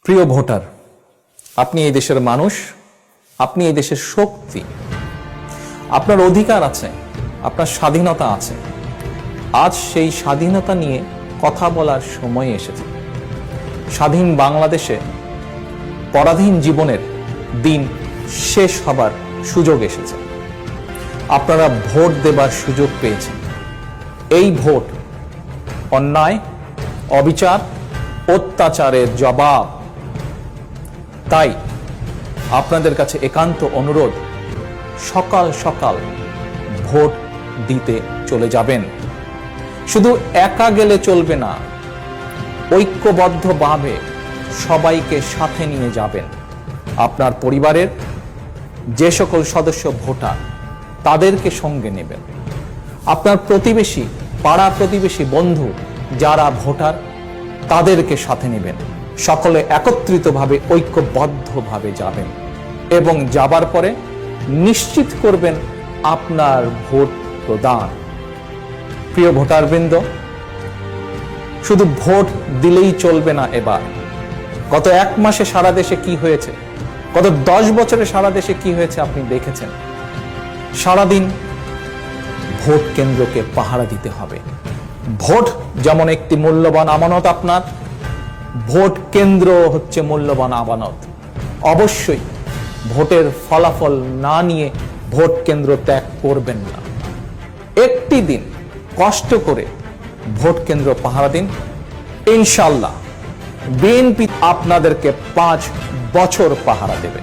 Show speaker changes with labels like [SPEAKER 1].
[SPEAKER 1] প্রিয় ভোটার, আপনি এই দেশের মানুষ, আপনি এই দেশের শক্তি, আপনার অধিকার আছে, আপনার স্বাধীনতা আছে। আজ সেই স্বাধীনতা নিয়ে কথা বলার সময় এসেছে। স্বাধীন বাংলাদেশে পরাধীন জীবনের দিন শেষ হবার সুযোগ এসেছে। আপনারা ভোট দেবার সুযোগ পেয়েছেন। এই ভোট অন্যায়, অবিচার, অত্যাচারের জবাব। তাই আপনাদের কাছে একান্ত অনুরোধ, সকাল সকাল ভোট দিতে চলে যাবেন। শুধু একা গেলে চলবে না, ঐক্যবদ্ধভাবে সবাইকে সাথে নিয়ে যাবেন। আপনার পরিবারের যে সকল সদস্য ভোটার, তাদেরকে সঙ্গে নেবেন। আপনার প্রতিবেশী, পাড়া প্রতিবেশী, বন্ধু যারা ভোটার, তাদেরকে সাথে নেবেন। সকলে একত্রিতভাবে ঐক্যবদ্ধভাবে যাবেন এবং যাবার পরে নিশ্চিত করবেন আপনার ভোট প্রদান। প্রিয় ভোটারবৃন্দ, শুধু ভোট দিলেই চলবে না। এবার গত এক মাসে সারা দেশে কি হয়েছে, গত 10 বছরে সারা দেশে কি হয়েছে আপনি দেখেছেন। সারাদিন ভোট কেন্দ্রকে পাহারা দিতে হবে। ভোট যেমন একটি মূল্যবান আমানত, আপনার ভোট কেন্দ্র হচ্ছে মূল্যবান আমানত। অবশ্যই ভোটের ফলাফল না নিয়ে ভোট কেন্দ্র ত্যাগ করবেন না। একটি দিন কষ্ট করে ভোট কেন্দ্র পাহারা দিন। ইনশাআল্লাহ বিএনপি আপনাদেরকে 5 বছর পাহারা দেবে।